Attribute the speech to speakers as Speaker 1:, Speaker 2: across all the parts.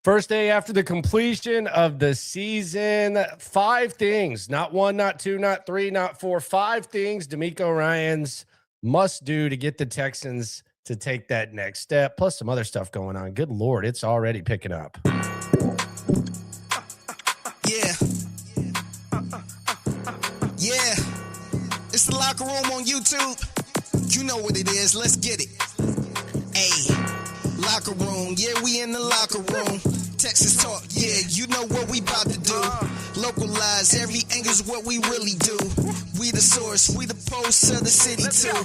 Speaker 1: First day after the completion of the season, 5 things, not 1, not 2, not 3, not 4, 5 things DeMeco Ryans must do to get the Texans to take that next step, plus some other stuff going on. Good Lord, it's already picking up.
Speaker 2: Yeah. Yeah. It's the Locker Room on YouTube. You know what it is. Let's get it. Hey. Locker room, yeah, we in the locker room. Texas talk, yeah, you know what we about to do. Localize, every angle's what we really do. We the source, we the pulse of the city too.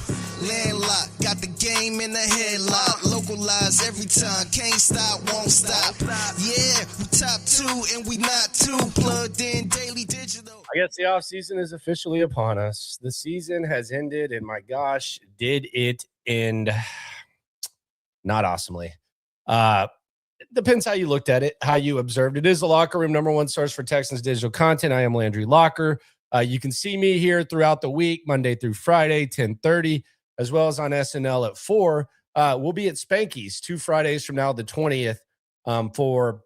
Speaker 2: Landlocked, got the game in the headlock. Localize every time, can't stop, won't stop. Yeah, we top 2 and we not too. Plugged in daily digital.
Speaker 1: I guess the offseason is officially upon us. The season has ended, and my gosh, did it end not awesomely. Depends how you looked at it, how you observed it. Is the Locker Room #1 source for Texans digital content. I am Landry Locker. You can see me here throughout the week, Monday through Friday, 10:30, as well as on SNL at 4. We'll be at Spanky's 2 Fridays from now, the 20th, for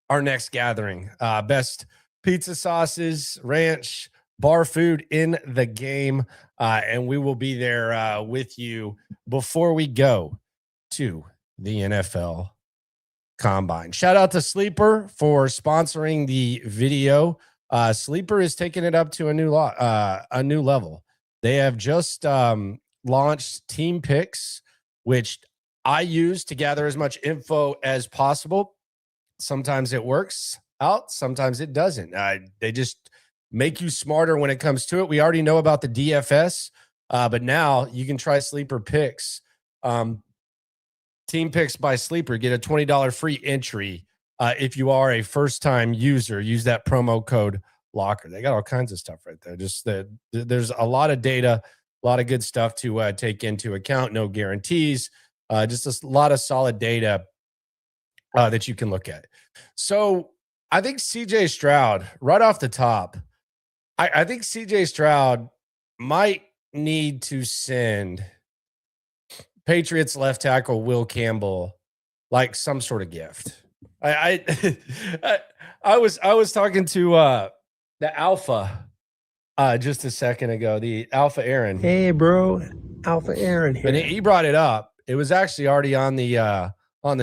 Speaker 1: our next gathering. Best pizza sauces, ranch, bar food in the game, and we will be there with you before we go to the NFL Combine. Shout out to Sleeper for sponsoring the video. Sleeper is taking it up to a new level. They have just launched Team Picks, which I use to gather as much info as possible. Sometimes it works out, sometimes it doesn't. They just make you smarter when it comes to it. We already know about the DFS, but now you can try Sleeper Picks. Team Picks by Sleeper. Get a $20 free entry if you are a first-time user. Use that promo code Locker. They got all kinds of stuff right there. Just there's a lot of data, a lot of good stuff to take into account. No guarantees. Just a lot of solid data that you can look at. So I think CJ Stroud, right off the top, I think CJ Stroud might need to send Patriots left tackle Will Campbell like some sort of gift. I was talking to the Alpha just a second ago, the Alpha Aaron.
Speaker 3: Hey, bro, Alpha Aaron here.
Speaker 1: And he brought it up. It was actually already on the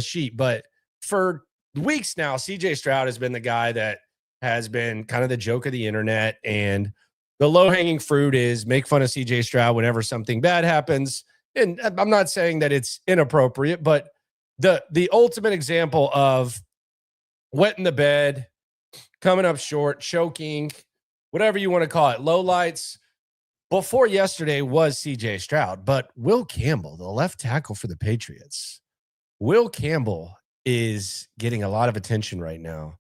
Speaker 1: sheet, but for weeks now, CJ Stroud has been the guy that has been kind of the joke of the internet, and the low-hanging fruit is make fun of CJ Stroud whenever something bad happens. And I'm not saying that it's inappropriate, but the ultimate example of wetting the bed, coming up short, choking, whatever you want to call it, low lights, before yesterday was CJ Stroud. But Will Campbell, the left tackle for the Patriots, Will Campbell is getting a lot of attention right now.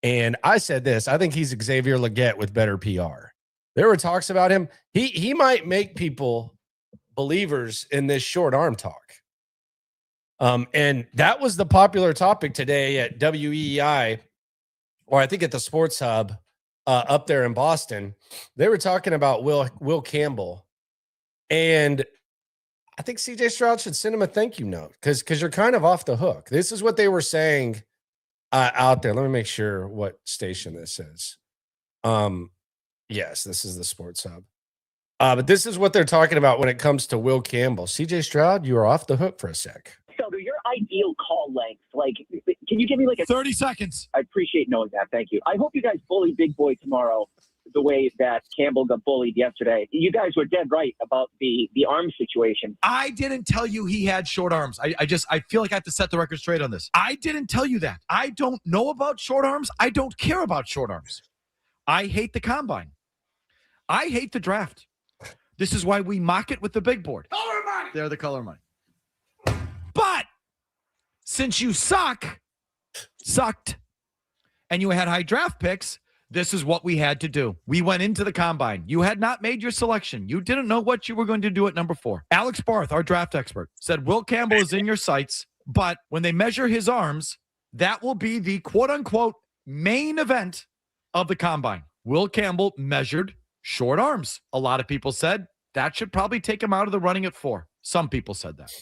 Speaker 1: And I said this, I think he's Xavier Legette with better PR. There were talks about him. He might make people believers in this short arm talk. And that was the popular topic today at WEEI, or I think at the Sports Hub up there in Boston. They were talking about Will Campbell. And I think CJ Stroud should send him a thank you note because you're kind of off the hook. This is what they were saying out there. Let me make sure what station this is. Yes, this is the Sports Hub. But this is what they're talking about when it comes to Will Campbell. CJ Stroud, you are off the hook for a sec.
Speaker 4: So, your ideal call length, like, can you give me like
Speaker 5: 30 seconds?
Speaker 4: I appreciate knowing that. Thank you. I hope you guys bully Big Boy tomorrow the way that Campbell got bullied yesterday. You guys were dead right about the arm situation.
Speaker 5: I didn't tell you he had short arms. I feel like I have to set the record straight on this. I didn't tell you that. I don't know about short arms. I don't care about short arms. I hate the combine. I hate the draft. This is why we mock it with the big board.
Speaker 2: Color money.
Speaker 5: They're the color money. But since you sucked, and you had high draft picks, this is what we had to do. We went into the combine. You had not made your selection. You didn't know what you were going to do at number 4. Alex Barth, our draft expert, said Will Campbell is in your sights, but when they measure his arms, that will be the quote-unquote main event of the combine. Will Campbell measured short arms. A lot of people said that should probably take him out of the running at 4. Some people said that.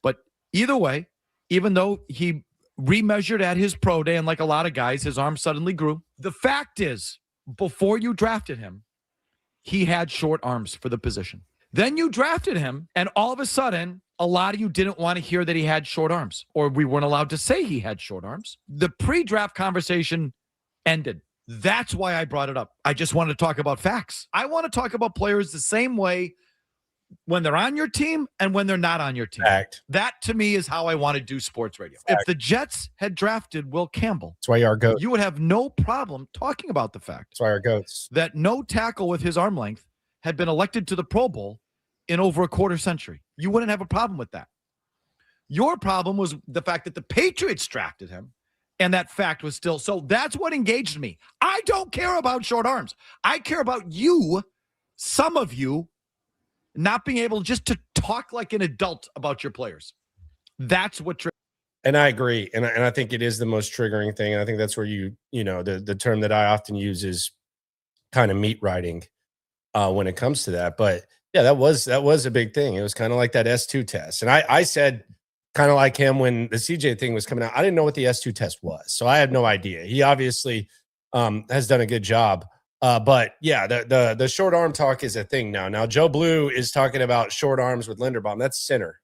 Speaker 5: But either way, even though he remeasured at his pro day, and like a lot of guys, his arm suddenly grew. The fact is, before you drafted him, he had short arms for the position. Then you drafted him, and all of a sudden, a lot of you didn't want to hear that he had short arms, or we weren't allowed to say he had short arms. The pre-draft conversation ended. That's why I brought it up. I just wanted to talk about facts. I want to talk about players the same way when they're on your team and when they're not on your team.
Speaker 1: Fact.
Speaker 5: That, to me, is how I want to do sports radio.
Speaker 1: Fact.
Speaker 5: If the Jets had drafted Will Campbell,
Speaker 1: That's why you are goats.
Speaker 5: you would have no problem talking about the fact
Speaker 1: That's why our goats.
Speaker 5: that no tackle with his arm length had been elected to the Pro Bowl in over a quarter century. You wouldn't have a problem with that. Your problem was the fact that the Patriots drafted him, and that fact was still. So that's what engaged me. I don't care about short arms. I care about you, some of you, not being able just to talk like an adult about your players. That's what.
Speaker 1: And I agree. And I think it is the most triggering thing. And I think that's where the term that I often use is kind of meat writing when it comes to that. But yeah, that was a big thing. It was kind of like that S2 test. And I said, kind of like him when the CJ thing was coming out, I didn't know what the S2 test was. So I had no idea. He obviously has done a good job. But yeah, the short arm talk is a thing now. Now, Joe Blue is talking about short arms with Linderbaum. That's center.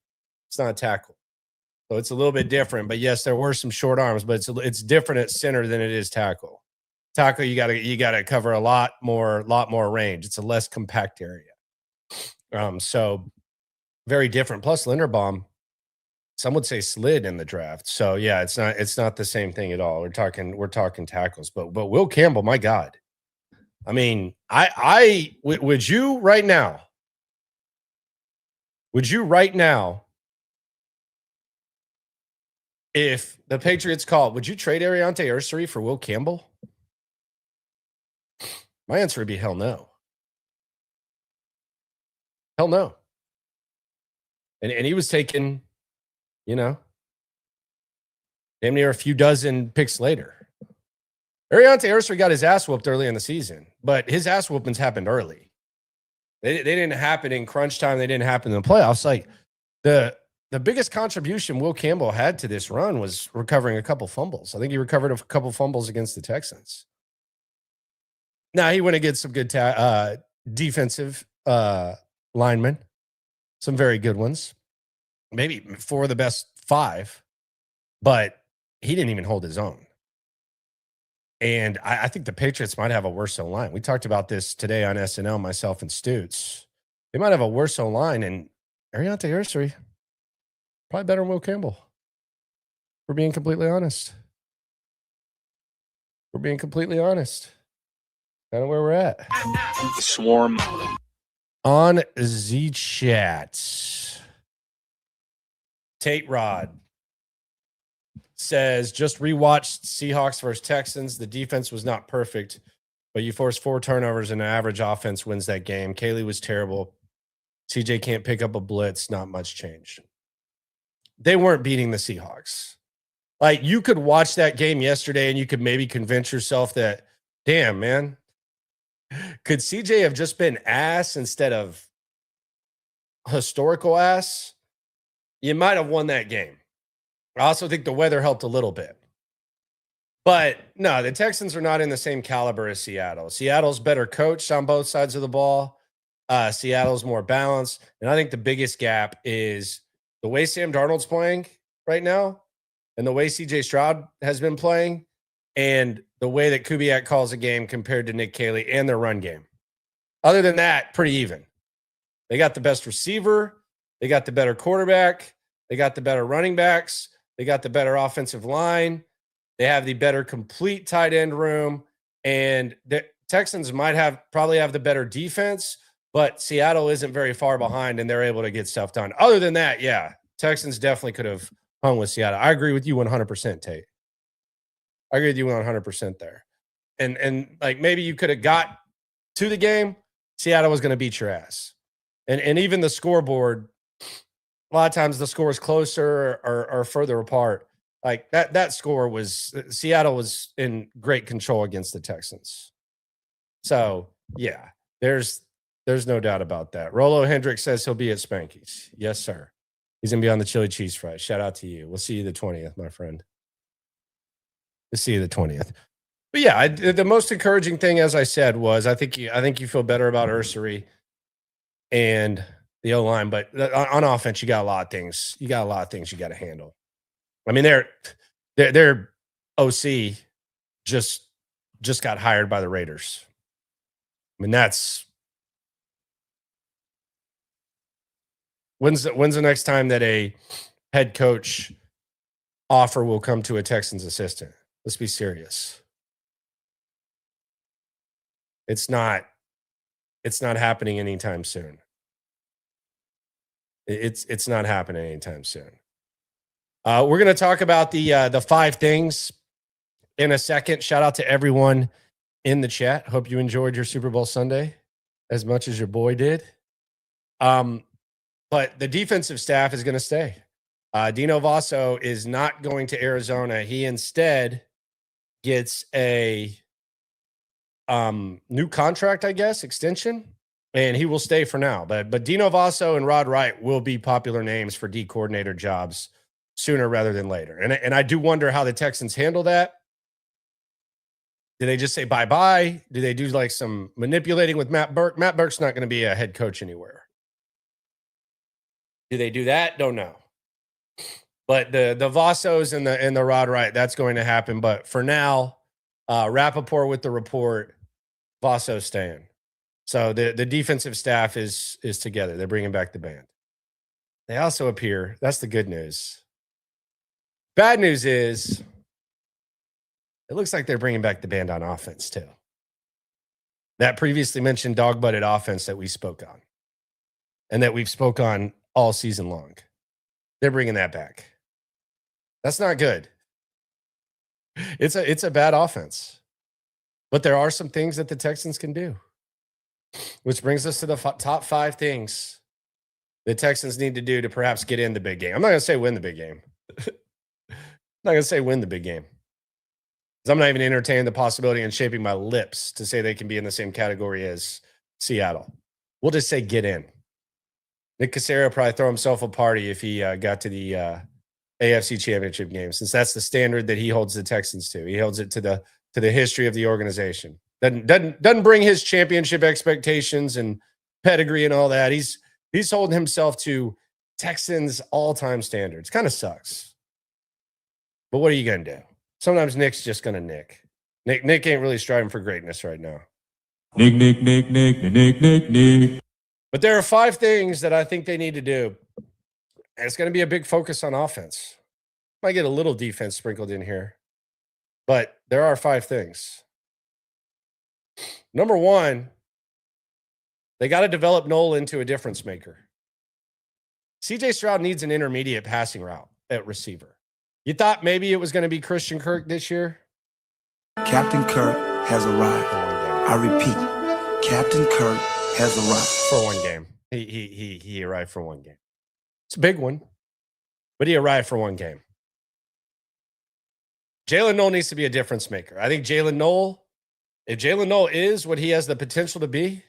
Speaker 1: It's not a tackle. So it's a little bit different. But yes, there were some short arms, but it's different at center than it is tackle. Tackle, you gotta cover a lot more range. It's a less compact area. So very different. Plus Linderbaum, some would say slid in the draft. So yeah, it's not the same thing at all. We're talking tackles, but Will Campbell, my God. I mean, would you right now, if the Patriots called, would you trade Ariante Ursary for Will Campbell? My answer would be hell no. Hell no. And he was taken, damn near a few dozen picks later. Ariante Ursary got his ass whooped early in the season, but his ass whoopings happened early. They didn't happen in crunch time. They didn't happen in the playoffs. Like the biggest contribution Will Campbell had to this run was recovering a couple fumbles. I think he recovered a couple fumbles against the Texans. Now he went against some good defensive linemen, some very good ones, maybe 4 of the best 5, but he didn't even hold his own. And I think the Patriots might have a worse O-line. We talked about this today on SNL, myself and Stoots. They might have a worse O-line, and Ariante Ursary probably better than Will Campbell. We're being completely honest. Kind of where we're at.
Speaker 6: Swarm.
Speaker 1: On Z Chat, Tate Rod says, just rewatched Seahawks versus Texans. The defense was not perfect, but you forced 4 turnovers and an average offense wins that game. Kaylee was terrible. CJ can't pick up a blitz. Not much change. They weren't beating the Seahawks. Like, you could watch that game yesterday and you could maybe convince yourself that, damn, man, could CJ have just been ass instead of historical ass? You might have won that game. I also think the weather helped a little bit. But no, the Texans are not in the same caliber as Seattle. Seattle's better coached on both sides of the ball. Seattle's more balanced. And I think the biggest gap is the way Sam Darnold's playing right now and the way CJ Stroud has been playing and the way that Kubiak calls a game compared to Nick Caley and their run game. Other than that, pretty even. They got the best receiver. They got the better quarterback. They got the better running backs. They got the better offensive line. They have the better complete tight end room. And the Texans probably have the better defense, but Seattle isn't very far behind and they're able to get stuff done. Other than that, yeah, Texans definitely could have hung with Seattle. I agree with you 100%, Tate. I agree with you 100% there. And like maybe you could have got to the game, Seattle was going to beat your ass. And even the scoreboard, a lot of times the score is closer or further apart. Like that score was Seattle was in great control against the Texans. So yeah, there's no doubt about that. Rolo Hendricks says he'll be at Spanky's. Yes, sir. He's gonna be on the chili cheese fries. Shout out to you. We'll see you the 20th, my friend. to see you the 20th. But yeah, the most encouraging thing, as I said, was I think you feel better about Ursery and the O-line, but on offense, you got a lot of things. You got a lot of things you got to handle. I mean, their OC just got hired by the Raiders. I mean, when's the next time that a head coach offer will come to a Texans assistant? Let's be serious. It's not happening anytime soon. It's not happening anytime soon. We're going to talk about the 5 things in a second. Shout out to everyone in the chat. Hope you enjoyed your Super Bowl Sunday as much as your boy did. But the defensive staff is going to stay. Dino Vasso is not going to Arizona. He instead gets a new contract, I guess, extension, and he will stay for now. But Dino Vasso and Rod Wright will be popular names for D coordinator jobs sooner rather than later. And I do wonder how the Texans handle that. Do they just say bye-bye? Do they do like some manipulating with Matt Burke? Matt Burke's not going to be a head coach anywhere. Do they do that? Don't know. But the Vassos and the Rod Wright, that's going to happen. But for now, Rappaport with the report, Vasso staying. So the defensive staff is together. They're bringing back the band. They also appear. That's the good news. Bad news is it looks like they're bringing back the band on offense too. That previously mentioned dog-butted offense that we spoke on and that we've spoke on all season long. They're bringing that back. That's not good. It's a bad offense. But there are some things that the Texans can do. Which brings us to the top 5 things the Texans need to do to perhaps get in the big game. I'm not going to say win the big game. I'm not going to say win the big game. Because I'm not even entertaining the possibility and shaping my lips to say they can be in the same category as Seattle. We'll just say get in. Nick Caserio probably throw himself a party if he got to the AFC Championship game, since that's the standard that he holds the Texans to. He holds it to the history of the organization. Doesn't bring his championship expectations and pedigree and all that. He's holding himself to Texans all-time standards. Kind of sucks. But what are you going to do? Sometimes Nick's just going to Nick. Nick ain't really striving for greatness right now. Nick. But there are 5 things that I think they need to do. And it's going to be a big focus on offense. Might get a little defense sprinkled in here. But there are 5 things. Number 1, they got to develop Noel into a difference maker. CJ Stroud needs an intermediate passing route at receiver. You thought maybe it was going to be Christian Kirk this year?
Speaker 3: Captain Kirk has arrived. I repeat, Captain Kirk has arrived.
Speaker 1: For one game. He arrived for one game. It's a big one, but he arrived for one game. Jalen Noel needs to be a difference maker. I think if Jalen Noel is what he has the potential to be,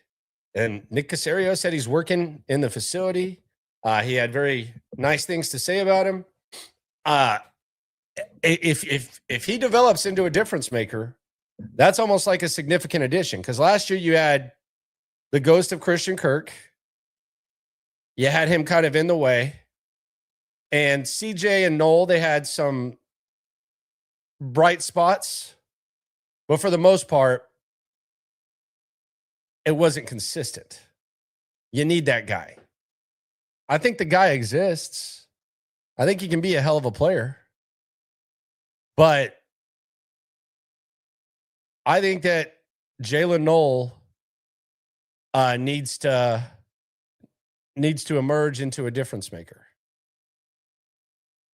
Speaker 1: and Nick Caserio said he's working in the facility. He had very nice things to say about him. If he develops into a difference maker, that's almost like a significant addition. Because last year you had the ghost of Christian Kirk. You had him kind of in the way. And CJ and Noel, they had some bright spots. But for the most part, it wasn't consistent. You need that guy. I think the guy exists. I think he can be a hell of a player. But I think that Jalen Noel needs to emerge into a difference maker.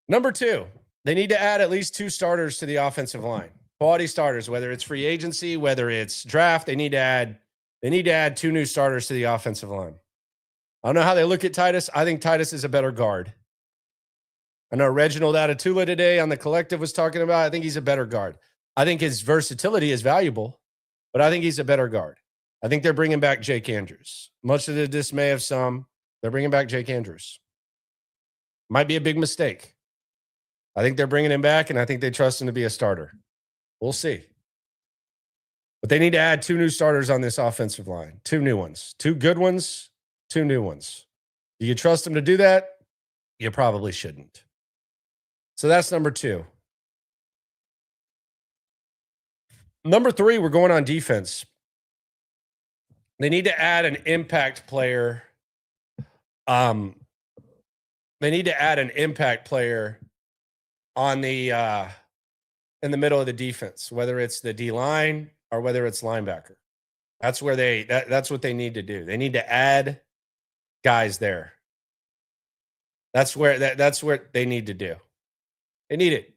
Speaker 1: Number 2, they need to add at least 2 starters to the offensive line. Quality starters, whether it's free agency, whether it's draft, they need to add 2 new starters to the offensive line. I don't know how they look at Titus. I think Titus is a better guard. I know Reginald Atatula today on the Collective was talking about, I think he's a better guard. I think his versatility is valuable, but I think he's a better guard. I think they're bringing back Jake Andrews. Much to the dismay of some, they're bringing back Jake Andrews. Might be a big mistake. I think they're bringing him back, and I think they trust him to be a starter. We'll see. But they need to add 2 new starters on this offensive line. 2 new ones. 2 good ones, 2 new ones. Do you trust them to do that? You probably shouldn't. So that's number 2. Number 3, we're going on defense. They need to add an impact player. They need to add an impact player on the in the middle of the defense, whether it's the D line or whether it's linebacker. That's where that's what they need to do. They need to add guys there. That's where they need to do. They need it.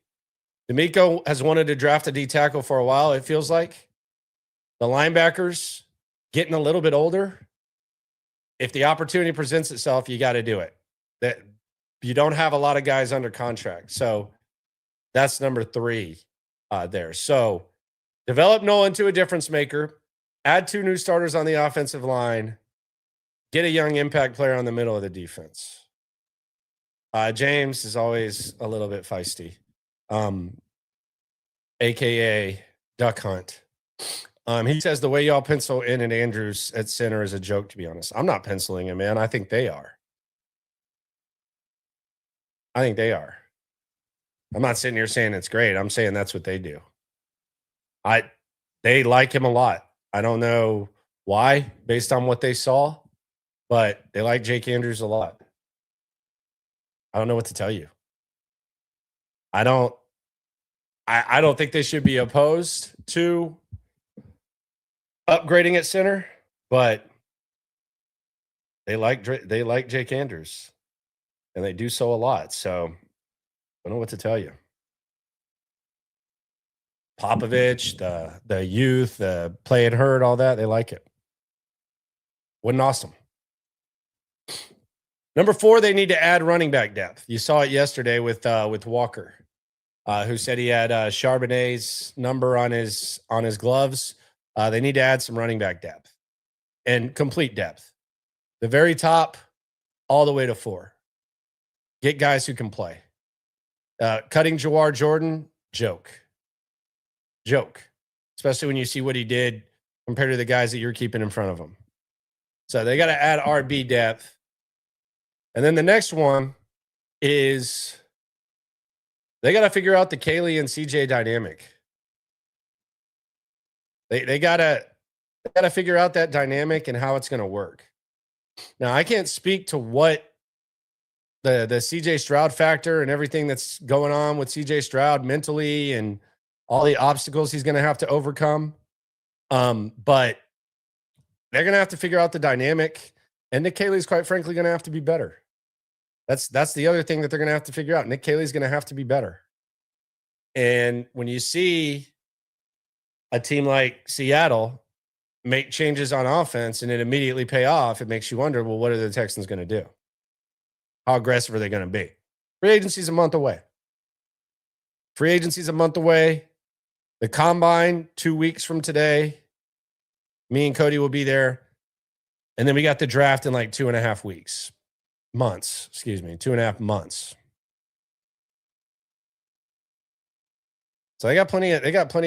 Speaker 1: DeMeco has wanted to draft a D tackle for a while, it feels like. The linebackers getting a little bit older. If the opportunity presents itself, you got to do it. That you don't have a lot of guys under contract. So that's number 3 there. So develop Noah into a difference maker. Add 2 new starters on the offensive line. Get a young impact player on the middle of the defense. James is always a little bit feisty. AKA Duck Hunt. He says the way y'all pencil in and Andrews at center is a joke, to be honest. I'm not penciling him, man. I think they are. I'm not sitting here saying it's great. I'm saying that's what they do. They like him a lot. I don't know why, based on what they saw, but they like Jake Andrews a lot. I don't know what to tell you. I don't think they should be opposed to upgrading at center, but they like Jake Andrews, and they do so a lot. So I don't know what to tell you. Popovich, the youth, the play and hurt, all that, they like it. Wouldn't awesome. Number 4, they need to add running back depth. You saw it yesterday with Walker, who said he had Charbonnet's number on his gloves. They need to add some running back depth and complete depth. The very top, all the way to 4. Get guys who can play. Cutting Jawar Jordan, joke. Especially when you see what he did compared to the guys that you're keeping in front of him. So they got to add RB depth. And then the next one is they got to figure out the Kaylee and CJ dynamic. They got to figure out that dynamic and how it's going to work. Now, I can't speak to what the CJ Stroud factor and everything that's going on with CJ Stroud mentally and all the obstacles he's going to have to overcome. But they're going to have to figure out the dynamic, and Nick Caley's quite frankly going to have to be better. That's the other thing that they're going to have to figure out. Nick Caley's going to have to be better. And when you see a team like Seattle make changes on offense and it immediately pay off, it makes you wonder, well, what are the Texans going to do? How aggressive are they going to be? Free agency's a month away. The combine, 2 weeks from today. Me and Cody will be there. And then we got the draft in like 2.5 weeks. 2.5 months. So they got plenty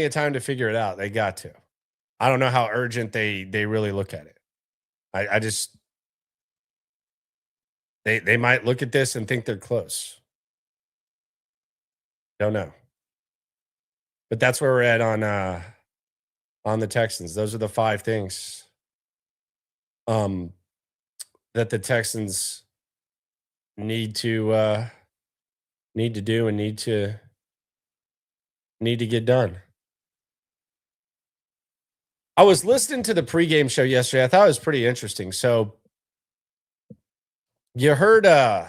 Speaker 1: of time to figure it out. They got to. I don't know how urgent they really look at it. I just they might look at this and think they're close. Don't know. But that's where we're at on the Texans. Those are the 5 things that the Texans need to do and need to get done. I was listening to the pregame show yesterday. I thought it was pretty interesting. So you heard they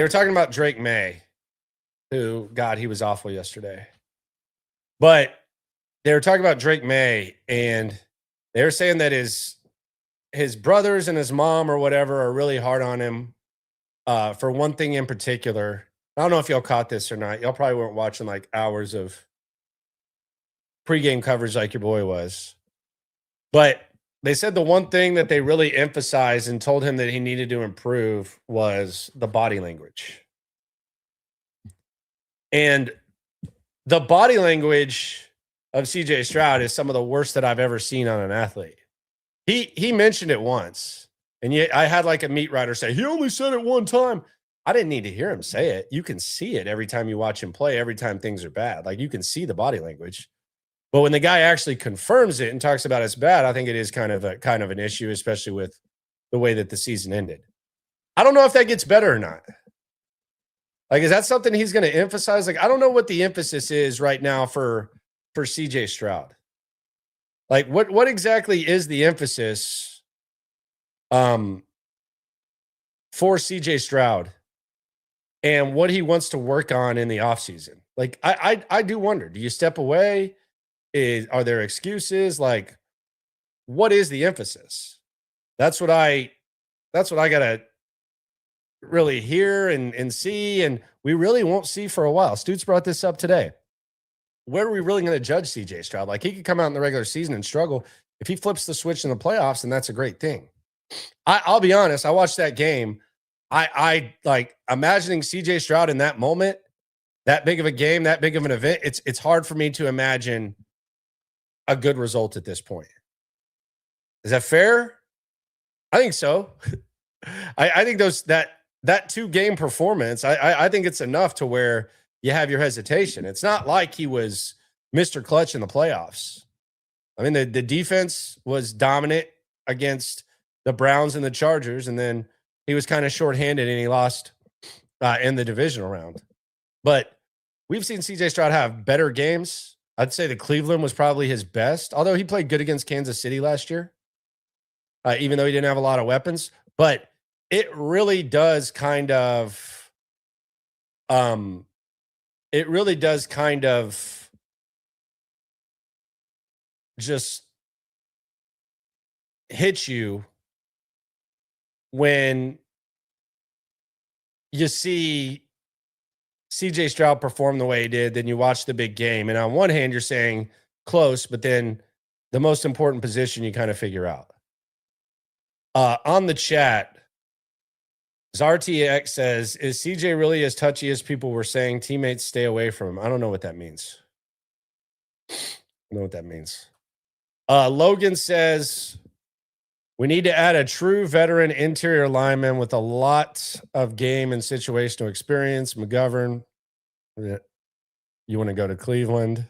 Speaker 1: were talking about Drake May, who, God, he was awful yesterday. But they were talking about Drake May, and they were saying that his brothers and his mom or whatever are really hard on him for one thing in particular. I don't know if y'all caught this or not. Y'all probably weren't watching like hours of pregame coverage like your boy was. But they said the one thing that they really emphasized and told him that he needed to improve was the body language. And the body language of CJ Stroud is some of the worst that I've ever seen on an athlete. He mentioned it once, and yet I had like a meat writer say, he only said it one time. I didn't need to hear him say it. You can see it every time you watch him play, every time things are bad. Like, you can see the body language. But when the guy actually confirms it and talks about it's bad, I think it is kind of an issue, especially with the way that the season ended. I don't know if that gets better or not. Like, is that something he's going to emphasize? Like, I don't know what the emphasis is right now for CJ Stroud. Like, what exactly is the emphasis for CJ Stroud and what he wants to work on in the offseason? Like, I do wonder, do you step away? Are there excuses? Like, what is the emphasis? That's what I got to really hear and see, and we really won't see for a while. Stoots brought this up today. Where are we really going to judge CJ Stroud? Like, he could come out in the regular season and struggle. If he flips the switch in the playoffs, then that's a great thing. I'll be honest. I watched that game. I like imagining CJ Stroud in that moment, that big of a game, that big of an event. It's hard for me to imagine a good result at this point. Is that fair? I think so. I think that 2-game performance, I think it's enough to where you have your hesitation. It's not like he was Mr. Clutch in the playoffs. I mean, the defense was dominant against the Browns and the Chargers, and then he was kind of shorthanded and he lost in the divisional round. But we've seen CJ Stroud have better games. I'd say the Cleveland was probably his best, although he played good against Kansas City last year, even though he didn't have a lot of weapons. But it really does kind of just hit you when you see CJ Stroud perform the way he did, then you watch the big game. And on one hand, you're saying close, but then the most important position you kind of figure out. On the chat, ZarTX says, is CJ really as touchy as people were saying? Teammates stay away from him. I don't know what that means. I don't know what that means. Logan says, we need to add a true veteran interior lineman with a lot of game and situational experience. McGovern, you want to go to Cleveland?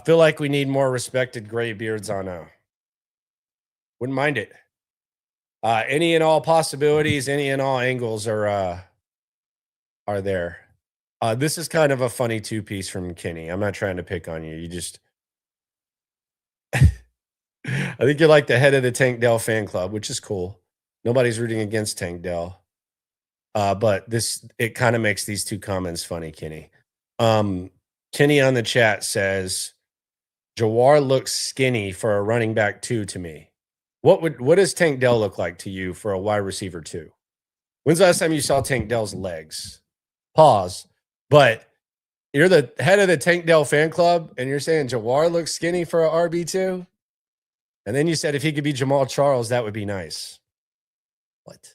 Speaker 1: Feel like we need more respected gray beards on now. Wouldn't mind it. Any and all possibilities, any and all angles are there. This is kind of a funny 2-piece from Kenny. I'm not trying to pick on you. You just, I think you're like the head of the Tank Dell fan club, which is cool. Nobody's rooting against Tank Dell. But it kind of makes these two comments funny, Kenny. Kenny on the chat says, Jawar looks skinny for a running back 2 to me. What does Tank Dell look like to you for a wide receiver 2? When's the last time you saw Tank Dell's legs? Pause. But you're the head of the Tank Dell fan club, and you're saying Jawar looks skinny for a RB2? And then you said if he could be Jamal Charles, that would be nice. What?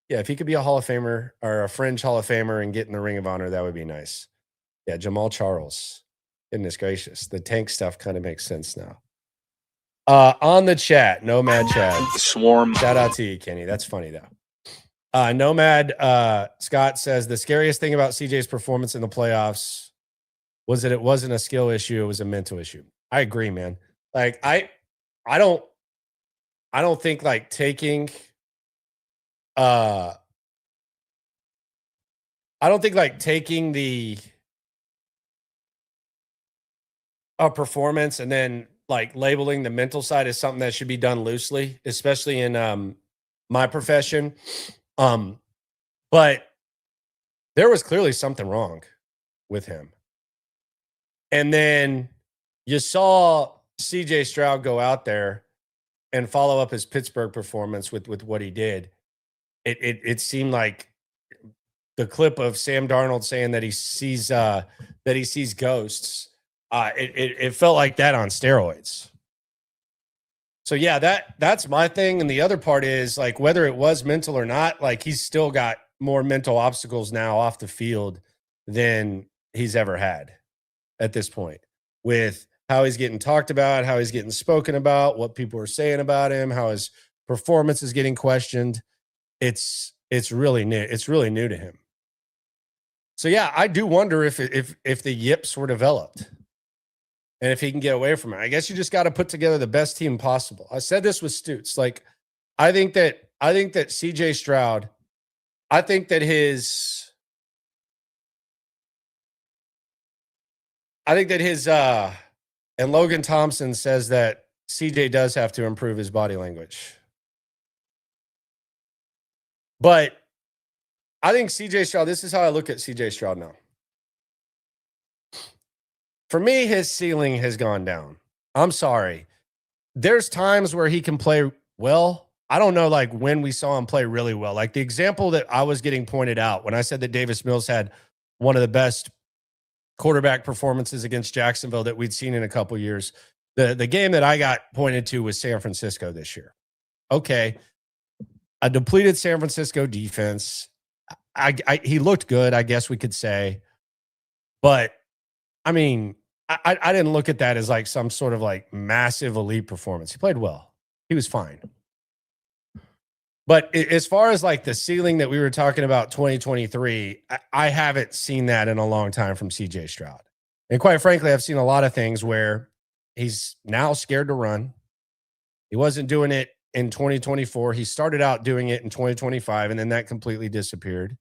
Speaker 1: Yeah, if he could be a Hall of Famer or a fringe Hall of Famer and get in the Ring of Honor, that would be nice. Yeah, Jamal Charles. Goodness gracious. The Tank stuff kind of makes sense now. On the chat, Nomad Chad.
Speaker 6: Swarm.
Speaker 1: Shout out to you, Kenny. That's funny, though. Nomad Scott says, the scariest thing about CJ's performance in the playoffs was that it wasn't a skill issue. It was a mental issue. I agree, man. Like, I don't think like taking I don't think like taking the performance and then like labeling the mental side is something that should be done loosely, especially in my profession. But there was clearly something wrong with him. And then you saw CJ Stroud go out there and follow up his Pittsburgh performance with what he did. It seemed like the clip of Sam Darnold saying that he sees ghosts. It felt like that on steroids. So yeah, that's my thing. And the other part is like whether it was mental or not, like he's still got more mental obstacles now off the field than he's ever had at this point, with how he's getting talked about, how he's getting spoken about, what people are saying about him, how his performance is getting questioned. It's really new. It's really new to him. So yeah, I do wonder if the yips were developed and if he can get away from it. I guess you just got to put together the best team possible. I said this with Stoots. Like, I think that CJ Stroud, I think that his and Logan Thompson says that CJ does have to improve his body language. But I think CJ Stroud, this is how I look at CJ Stroud now. For me, his ceiling has gone down. I'm sorry. There's times where he can play well. I don't know, like, when we saw him play really well. Like, the example that I was getting pointed out when I said that Davis Mills had one of the best quarterback performances against Jacksonville that we'd seen in a couple years. The game that I got pointed to was San Francisco this year. Okay. A depleted San Francisco defense. He looked good, I guess we could say. But, I mean, I didn't look at that as like some sort of like massive elite performance. He played well. He was fine. But as far as like the ceiling that we were talking about 2023, I haven't seen that in a long time from CJ Stroud. And quite frankly, I've seen a lot of things where he's now scared to run. He wasn't doing it in 2024. He started out doing it in 2025, and then that completely disappeared.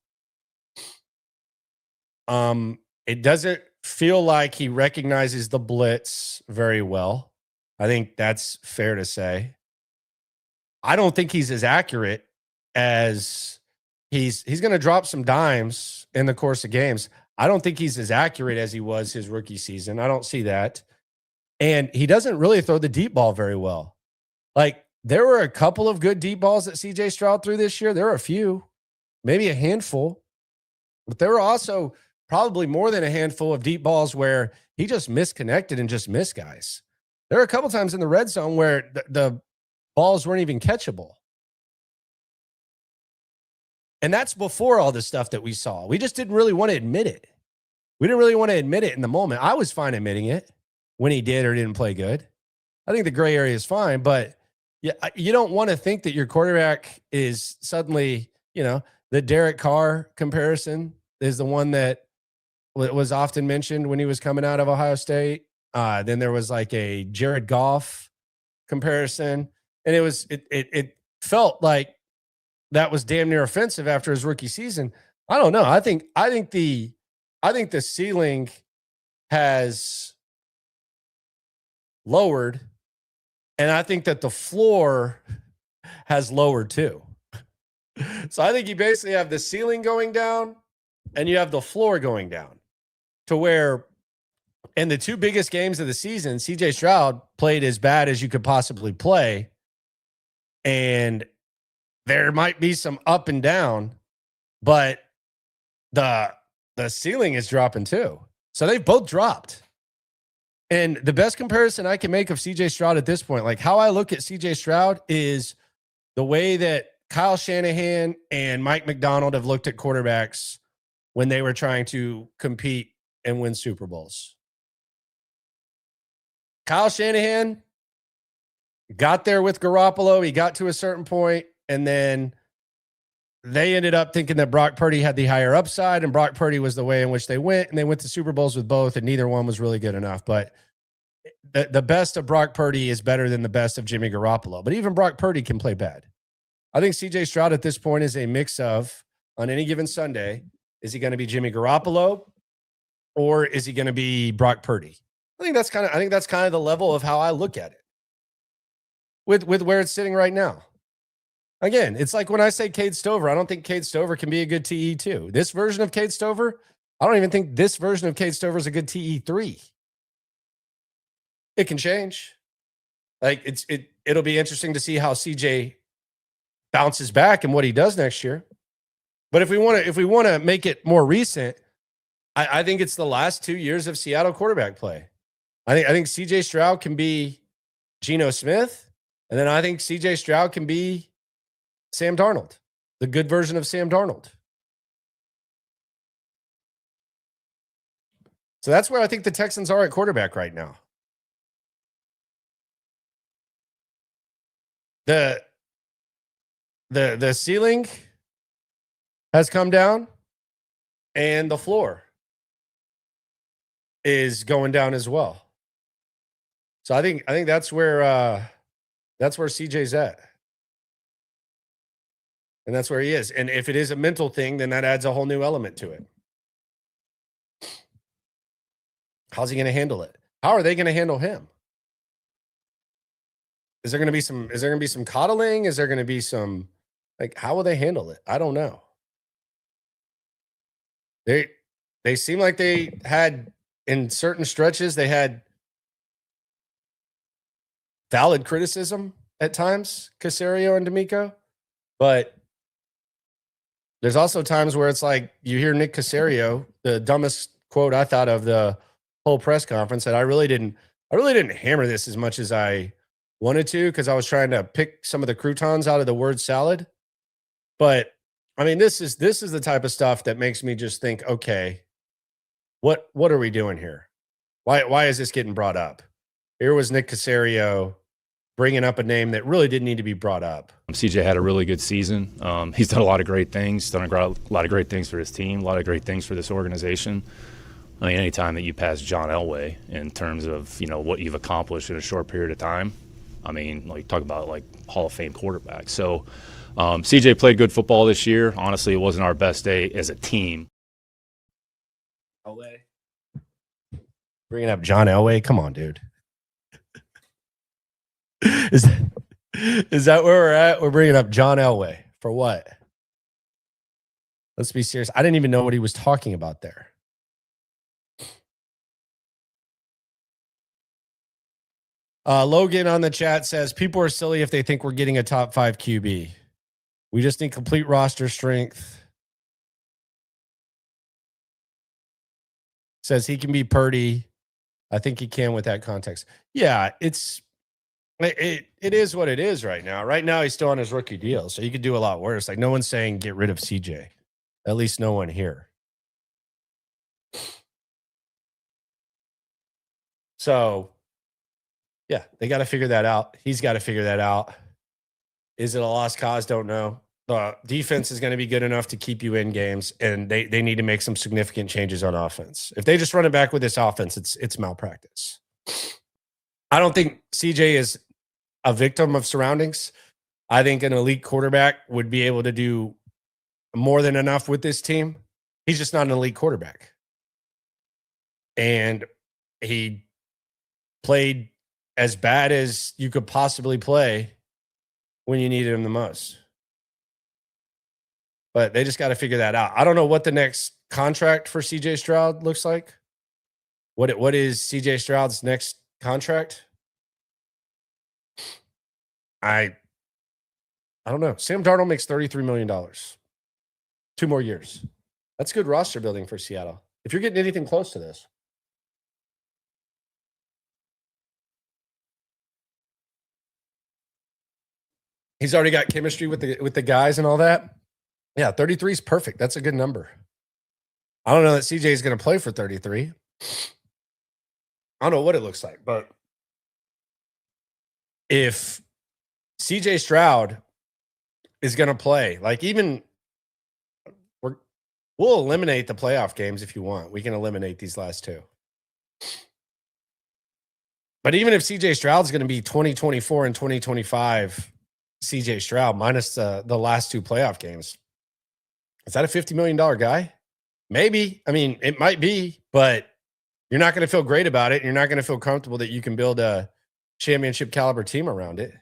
Speaker 1: It doesn't feel like he recognizes the blitz very well. I think that's fair to say. I don't think he's as accurate as he's going to drop some dimes in the course of games. I don't think he's as accurate as he was his rookie season. I don't see that. And he doesn't really throw the deep ball very well. Like, there were a couple of good deep balls that CJ Stroud threw this year. There were a few, maybe a handful, but there were also probably more than a handful of deep balls where he just misconnected and just missed guys. There are a couple times in the red zone where the balls weren't even catchable. And that's before all the stuff that we saw. We just didn't really want to admit it. We didn't really want to admit it in the moment. I was fine admitting it when he did or didn't play good. I think the gray area is fine, but yeah, you don't want to think that your quarterback is suddenly, the Derek Carr comparison is the one that was often mentioned when he was coming out of Ohio State. Then there was like a Jared Goff comparison. And it felt like that was damn near offensive after his rookie season. I don't know. I think the ceiling has lowered, and I think that the floor has lowered too. So I think you basically have the ceiling going down and you have the floor going down, to where in the two biggest games of the season, CJ Stroud played as bad as you could possibly play. And there might be some up and down, but the ceiling is dropping too. So they've both dropped. And the best comparison I can make of CJ Stroud at this point, like how I look at CJ Stroud, is the way that Kyle Shanahan and Mike McDonald have looked at quarterbacks when they were trying to compete and win Super Bowls. Kyle Shanahan got there with Garoppolo. He got to a certain point, and then they ended up thinking that Brock Purdy had the higher upside, and Brock Purdy was the way in which they went, and they went to Super Bowls with both, and neither one was really good enough. But the best of Brock Purdy is better than the best of Jimmy Garoppolo. But even Brock Purdy can play bad. I think CJ Stroud at this point is a mix of, on any given Sunday, is he going to be Jimmy Garoppolo or is he going to be Brock Purdy? I think that's kind of the level of how I look at it with where it's sitting right now. Again, it's like when I say Cade Stover, I don't think Cade Stover can be a good TE2. This version of Cade Stover, I don't even think this version of Cade Stover is a good TE3. It can change. Like it'll be interesting to see how CJ bounces back and what he does next year. But if we want to make it more recent, I think it's the last 2 years of Seattle quarterback play. I think CJ Stroud can be Geno Smith, and then I think CJ Stroud can be Sam Darnold, the good version of Sam Darnold. So that's where I think the Texans are at quarterback right now. The ceiling has come down and the floor is going down as well. So I think that's where CJ's at. And that's where he is. And if it is a mental thing, then that adds a whole new element to it. How's he going to handle it? How are they going to handle him? Is there going to be some coddling? Is there going to be some, like, how will they handle it? I don't know. They seem like they had, in certain stretches, they had valid criticism at times, Caserio and DeMeco, but there's also times where it's like you hear Nick Caserio, the dumbest quote I thought of the whole press conference, that I really didn't hammer this as much as I wanted to, because I was trying to pick some of the croutons out of the word salad. But I mean, this is the type of stuff that makes me just think, okay, what are we doing here? Why is this getting brought up? Here was Nick Caserio bringing up a name that really didn't need to be brought up.
Speaker 6: CJ had a really good season. He's done a lot of great things, done a lot of great things for his team, a lot of great things for this organization. I mean, anytime that you pass John Elway in terms of, what you've accomplished in a short period of time, I mean, like, talk about, like, Hall of Fame quarterback. So CJ played good football this year. Honestly, it wasn't our best day as a team.
Speaker 1: Elway. Bringing up John Elway? Come on, dude. Is that where we're at? We're bringing up John Elway for what? Let's be serious. I didn't even know what he was talking about there. Logan on the chat says, people are silly if they think we're getting a top 5 QB. We just need complete roster strength. Says he can be Purdy. I think he can with that context. Yeah, it is what it is right now. Right now, he's still on his rookie deal, so you could do a lot worse. Like, no one's saying get rid of CJ. At least no one here. So, yeah, they got to figure that out. He's got to figure that out. Is it a lost cause? Don't know. The defense is going to be good enough to keep you in games, and they need to make some significant changes on offense. If they just run it back with this offense, it's malpractice. I don't think CJ is a victim of surroundings. I think an elite quarterback would be able to do more than enough with this team. He's just not an elite quarterback. And he played as bad as you could possibly play when you needed him the most. But they just got to figure that out. I don't know what the next contract for CJ Stroud looks like. What is CJ Stroud's next contract? I don't know. Sam Darnold makes $33 million. 2 more years. That's good roster building for Seattle. If you're getting anything close to this. He's already got chemistry with the guys and all that. Yeah, 33 is perfect. That's a good number. I don't know that CJ is going to play for 33. I don't know what it looks like, but if CJ Stroud is going to play, like, even we'll eliminate the playoff games if you want. We can eliminate these last 2. But even if CJ Stroud is going to be 2024 and 2025 CJ Stroud minus the last 2 playoff games, is that a $50 million guy? Maybe. I mean, it might be, but you're not going to feel great about it. You're not going to feel comfortable that you can build a championship caliber team around it.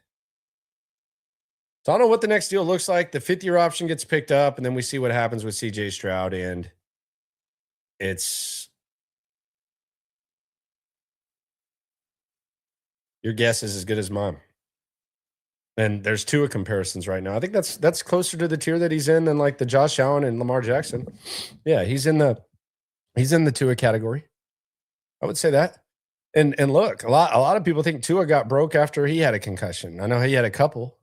Speaker 1: So I don't know what the next deal looks like. The 5th-year option gets picked up, and then we see what happens with CJ Stroud. And it's your guess is as good as mine. And there's 2 comparisons right now. I think that's closer to the tier that he's in than like the Josh Allen and Lamar Jackson. Yeah, he's in the Tua category. I would say that. And look, a lot of people think Tua got broke after he had a concussion. I know he had a couple.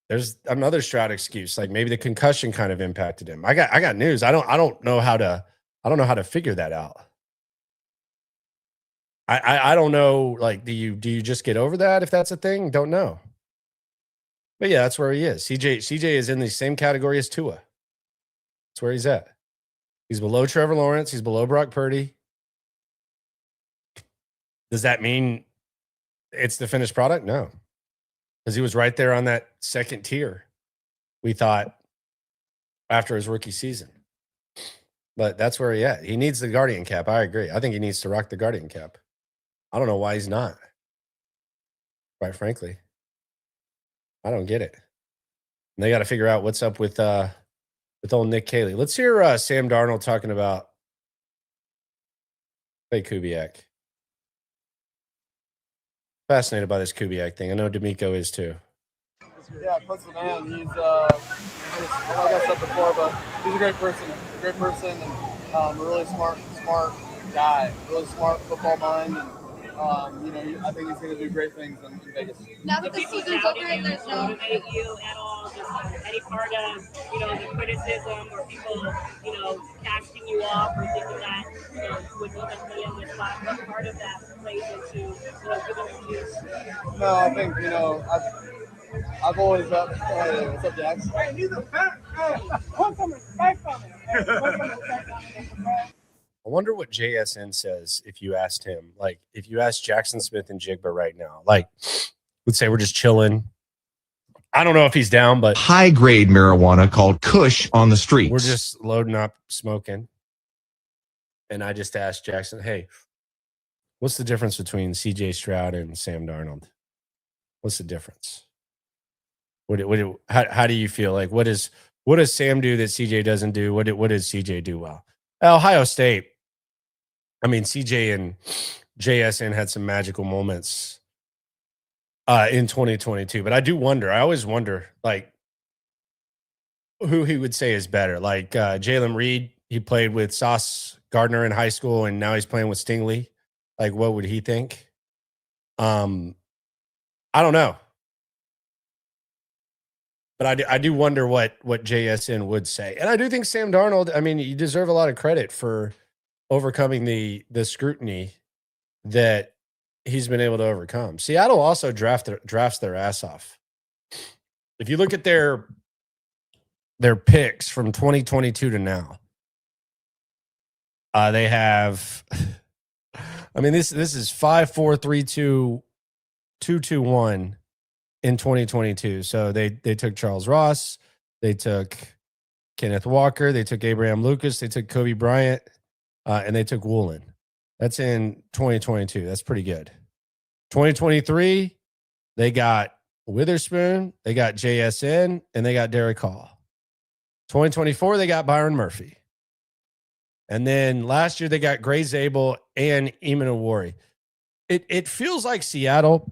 Speaker 1: There's another Stroud excuse, like maybe the concussion kind of impacted him. I got news. I don't know how to figure that out. I don't know. Like, do you just get over that if that's a thing? Don't know. But yeah, that's where he is. CJ is in the same category as Tua. That's where he's at. He's below Trevor Lawrence. He's below Brock Purdy. Does that mean it's the finished product? No. Because he was right there on that second tier, we thought, after his rookie season. But that's where he at. He needs the Guardian cap. I agree. I think he needs to rock the Guardian cap. I don't know why he's not. Quite frankly. I don't get it. And they got to figure out what's up with old Nick Caley. Let's hear Sam Darnold talking about Kubiak. Fascinated by this Kubiak thing. I know DeMeco is too.
Speaker 7: Yeah, Coach man. He's like I said before, but he's a great person, and a really smart guy, really smart football mind, and I think he's going to do great things in Vegas.
Speaker 8: Now that the season's over, there's no
Speaker 9: motivate you at all, just any part of the criticism or people casting you off or thinking that would even be in this spot. What part of that plays into giving you juice?
Speaker 7: No, I think I've always hey, what's up, Jax?
Speaker 8: Hey, he's a back. One coming back from it.
Speaker 1: I wonder what JSN says if you asked him. Like, if you asked Jackson Smith and Jigba right now, like, let's say we're just chilling. I don't know if he's down, but
Speaker 10: high-grade marijuana called Kush on the streets.
Speaker 1: We're just loading up, smoking. And I just asked Jackson, hey, what's the difference between CJ Stroud and Sam Darnold? What's the difference? How do you feel? Like, what does Sam do that CJ doesn't do? What does CJ do well? Ohio State. I mean, CJ and JSN had some magical moments in 2022, but I always wonder, like, who he would say is better. Like Jalen Reed, he played with Sauce Gardner in high school, and now he's playing with Stingley. Like, what would he think? I don't know. But I do wonder what JSN would say. And I do think Sam Darnold, I mean, you deserve a lot of credit for overcoming the scrutiny that he's been able to overcome. Seattle also drafts their ass off. If you look at their picks from 2022 to now, they have, I mean, this is 5, 4, 3, 2, 2, 2, 1 in 2022. So they took Charles Ross, they took Kenneth Walker, they took Abraham Lucas, they took Kobe Bryant, and they took Woolen. That's in 2022. That's pretty good. 2023, they got Witherspoon, they got JSN, and they got Derek Hall. 2024, they got Byron Murphy. And then last year, they got Gray Zabel and Eamon Awori. It feels like Seattle,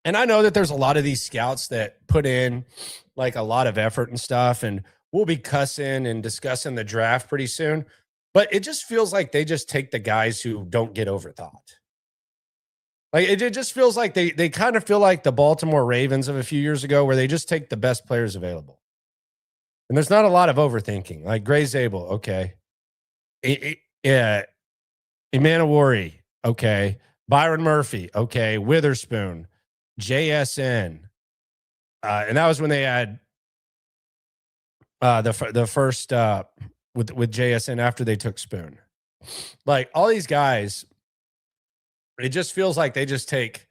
Speaker 1: and I know that there's a lot of these scouts that put in like a lot of effort and stuff, and we'll be cussing and discussing the draft pretty soon. But it just feels like they just take the guys who don't get overthought. Like it just feels like they kind of feel like the Baltimore Ravens of a few years ago, where they just take the best players available. And there's not a lot of overthinking. Like Gray Zabel, okay. Yeah. Emanawari, okay. Byron Murphy, okay. Witherspoon, JSN. And that was when they had the first with JSN after they took Spoon. Like all these guys, it just feels like they just take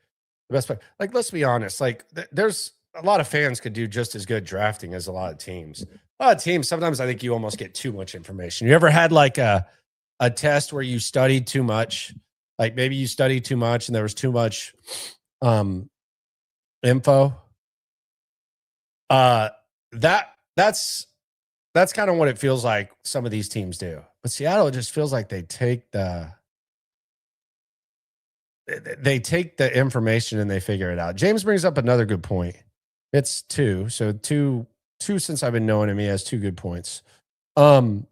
Speaker 1: the best player. Like, let's be honest. Like, there's a lot of fans could do just as good drafting as a lot of teams. A lot of teams, sometimes I think you almost get too much information. You ever had like a test where you studied too much? Like maybe you studied too much and there was too much info. That's kind of what it feels like some of these teams do. But Seattle, it just feels like they take the information and they figure it out. James brings up another good point. It's two. So two since I've been knowing him, he has 2 good points. It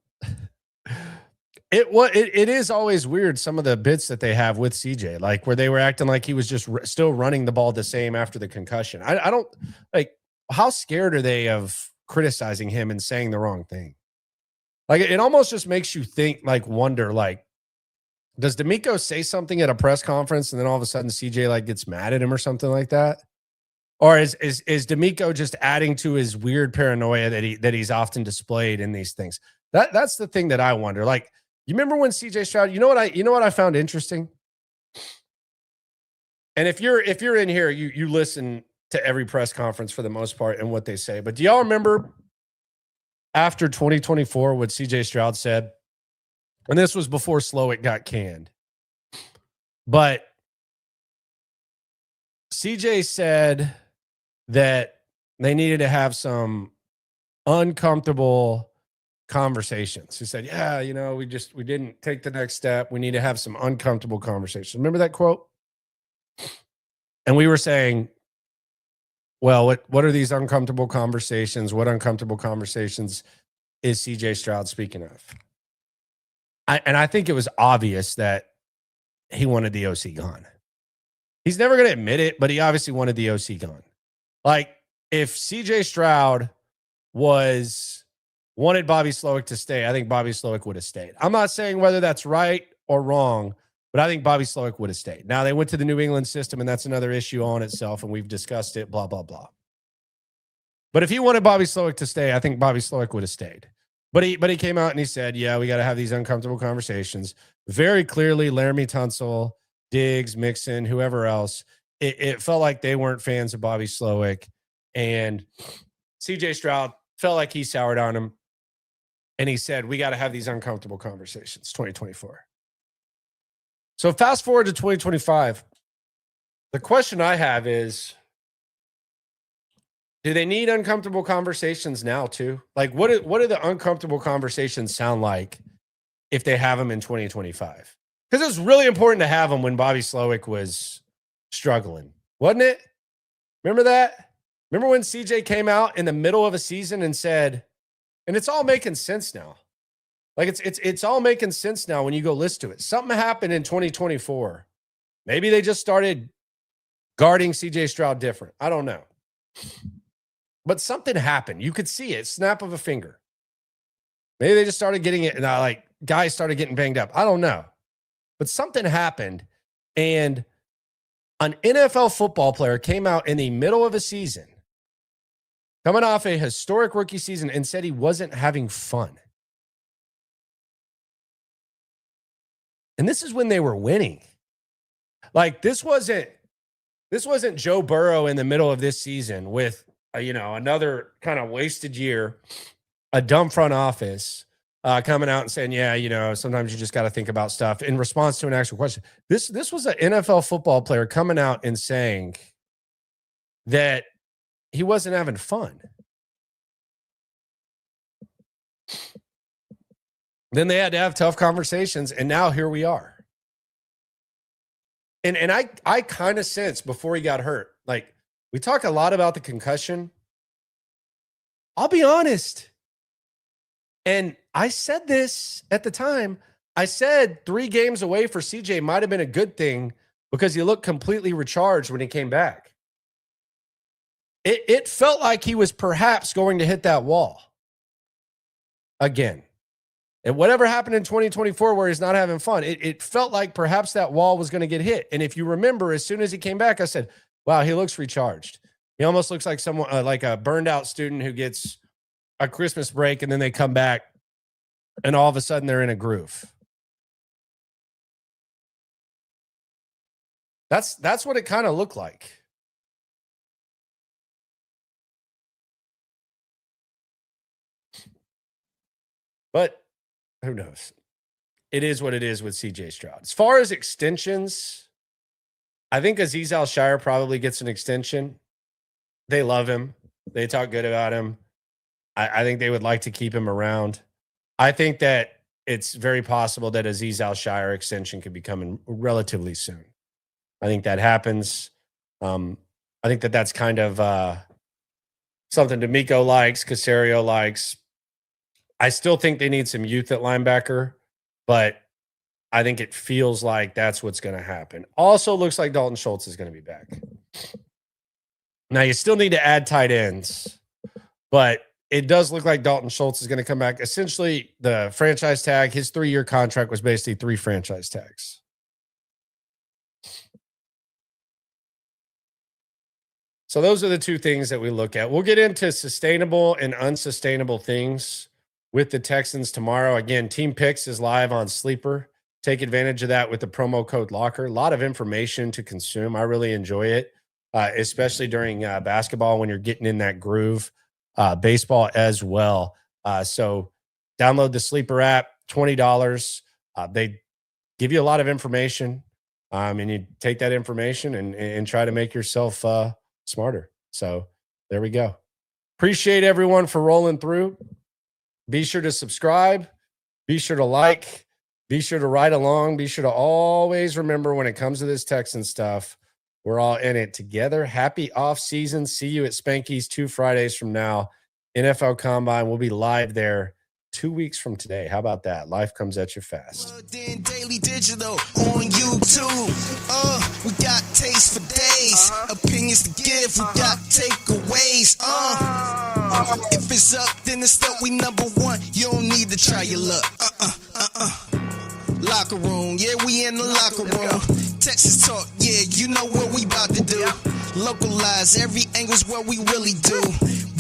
Speaker 1: is always weird, some of the bits that they have with CJ, like where they were acting like he was just still running the ball the same after the concussion. I don't like, how scared are they of criticizing him and saying the wrong thing? Like it almost just makes you think, like wonder, like Does DeMeco say something at a press conference and then all of a sudden CJ like gets mad at him or something like that? Or is DeMeco just adding to his weird paranoia that he's often displayed in these things? That's the thing that I wonder. Like, you remember when CJ Stroud, you know what I found interesting? And if you're in here, you listen to every press conference for the most part and what they say. But do y'all remember after 2024 what CJ Stroud said? And this was before Slowick got canned. But CJ said that they needed to have some uncomfortable conversations. He said, yeah, we didn't take the next step. We need to have some uncomfortable conversations. Remember that quote? And we were saying, well, what are these uncomfortable conversations? What uncomfortable conversations is CJ Stroud speaking of? I think it was obvious that he wanted the OC gone. He's never going to admit it, but he obviously wanted the OC gone. Like, if CJ Stroud wanted Bobby Slowick to stay, I think Bobby Slowick would have stayed. I'm not saying whether that's right or wrong, but I think Bobby Slowick would have stayed. Now, they went to the New England system, and that's another issue on itself, and we've discussed it, blah, blah, blah. But if he wanted Bobby Slowick to stay, I think Bobby Slowick would have stayed. But he came out and he said, yeah, we got to have these uncomfortable conversations. Very clearly, Laramie Tunsil, Diggs, Mixon, whoever else, it felt like they weren't fans of Bobby Slowick. And CJ Stroud felt like he soured on him. And he said, we got to have these uncomfortable conversations, 2024. So fast forward to 2025. The question I have is, do they need uncomfortable conversations now too? Like, what do the uncomfortable conversations sound like if they have them in 2025? Because it was really important to have them when Bobby Slowick was struggling, wasn't it? Remember that? Remember when CJ came out in the middle of a season and said, and it's all making sense now. Like, it's all making sense now when you go listen to it. Something happened in 2024. Maybe they just started guarding CJ Stroud different. I don't know. But something happened. You could see it, snap of a finger. Maybe they just started getting it, and like guys started getting banged up. I don't know. But something happened, and an NFL football player came out in the middle of a season, coming off a historic rookie season, and said he wasn't having fun. And this is when they were winning. Like, this wasn't Joe Burrow in the middle of this season with another kind of wasted year, a dumb front office coming out and saying, yeah, sometimes you just got to think about stuff in response to an actual question. This was an NFL football player coming out and saying that he wasn't having fun. Then they had to have tough conversations, and now here we are. And I kind of sense before he got hurt, like, we talk a lot about the concussion. I'll be honest. And I said this at the time. I said 3 games away for CJ might have been a good thing because he looked completely recharged when he came back. It felt like he was perhaps going to hit that wall again. And whatever happened in 2024 where he's not having fun, it felt like perhaps that wall was going to get hit. And if you remember, as soon as he came back, I said, wow, he looks recharged. He almost looks like someone like a burned out student who gets a Christmas break and then they come back and all of a sudden they're in a groove. That's what it kind of looked like. But who knows? It is what it is with CJ Stroud. As far as extensions, I think Azeez Al-Shire probably gets an extension. They love him. They talk good about him. I think they would like to keep him around. I think that it's very possible that Azeez Al-Shire extension could be coming relatively soon. I think that happens. I think that's kind of something DeMeco likes, Caserio likes. I still think they need some youth at linebacker, but I think it feels like that's what's going to happen. Also looks like Dalton Schultz is going to be back. Now, you still need to add tight ends, but it does look like Dalton Schultz is going to come back. Essentially, the franchise tag, his 3-year contract was basically 3 franchise tags. So those are the 2 things that we look at. We'll get into sustainable and unsustainable things with the Texans tomorrow. Again, Team Picks is live on Sleeper. Take advantage of that with the promo code Locker. A lot of information to consume. I really enjoy it, especially during basketball when you're getting in that groove. Baseball as well. So download the Sleeper app, $20. They give you a lot of information, and you take that information and try to make yourself smarter. So there we go. Appreciate everyone for rolling through. Be sure to subscribe. Be sure to like. Be sure to ride along. Be sure to always remember when it comes to this Texan stuff, we're all in it together. Happy off season. See you at Spanky's 2 Fridays from now. NFL Combine. We'll be live there 2 weeks from today. How about that? Life comes at you fast.
Speaker 2: Daily digital on YouTube. We got taste for days. Opinions to give. We got takeaways. If it's up, then it's up. We number 1. You don't need to try your luck. Locker room, yeah, we in the locker room. Texas talk, yeah, you know what we about to do. Localize, every angle's what we really do.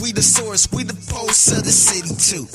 Speaker 2: We the source, we the pulse of the city too.